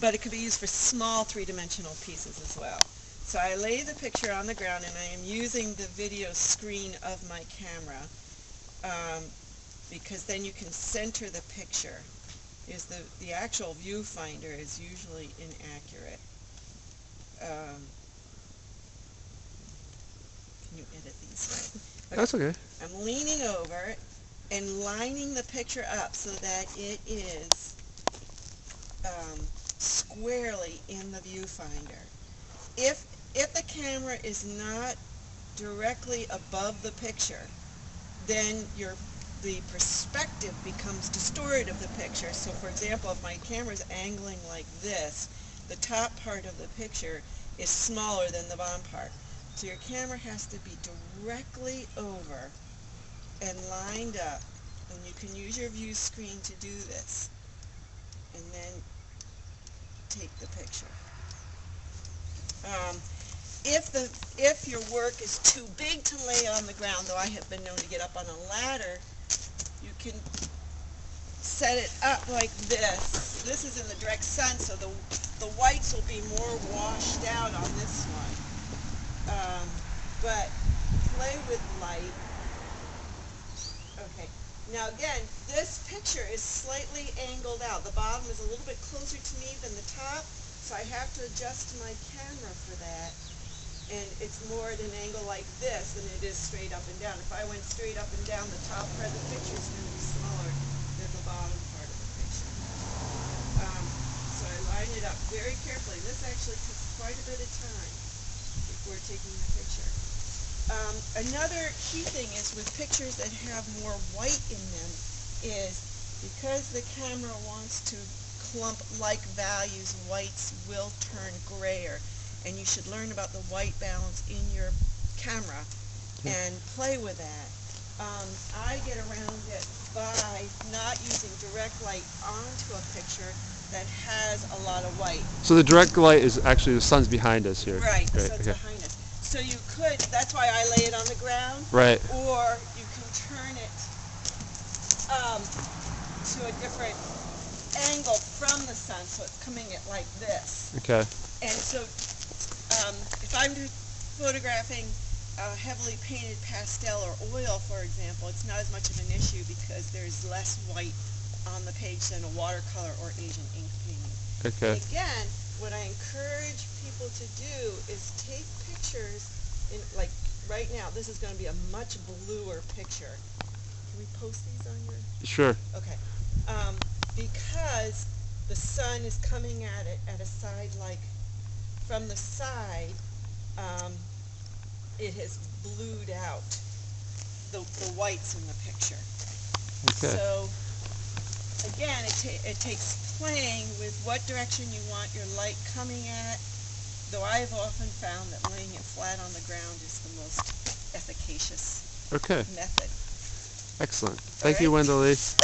but it could be used for small three-dimensional pieces as well. So I lay the picture on the ground, and I am using the video screen of my camera because then you can center the picture. The actual viewfinder is usually inaccurate. Can you edit these? Okay. That's okay. I'm leaning over and lining the picture up so that it is squarely in the viewfinder. If the camera is not directly above the picture, then the perspective becomes distorted of the picture. So for example, if my camera is angling like this, the top part of the picture is smaller than the bottom part. So your camera has to be directly over and lined up, and you can use your view screen to do this, and then take the picture. If your work is too big to lay on the ground, though I have been known to get up on a ladder, you can set it up like this. This is in the direct sun, so the whites will be more washed out on this one. But play with light. Okay. Now again, this picture is slightly angled out. The bottom is a little bit closer to me than the top, so I have to adjust my camera for that. And it's more at an angle like this than it is straight up and down. If I went straight up and down, the top part of the picture is going to be smaller than the bottom part of the picture. So I line it up very carefully. This actually takes quite a bit of time before taking the picture. Another key thing is with pictures that have more white in them is because the camera wants to clump like values, whites will turn grayer. And you should learn about the white balance in your camera and play with that. I get around it by not using direct light onto a picture that has a lot of white. So the direct light is actually the sun's behind us here. Right, the sun's okay. behind us. So you could, that's why I lay it on the ground. Right. Or you can turn it to a different angle from the sun, so it's coming at like this. Okay. And so if I'm photographing heavily painted pastel or oil, for example, it's not as much of an issue because there's less white on the page than a watercolor or Asian ink painting. Okay. And again, what I encourage people to do is take pictures, like right now, this is going to be a much bluer picture. Can we post these on your? Sure. Okay. Because the sun is coming at it at a side like, from the side, it has blued out the whites in the picture. Okay. So again, it takes playing with what direction you want your light coming at, though I've often found that laying it flat on the ground is the most efficacious method. Excellent. Thank you, Wendilee.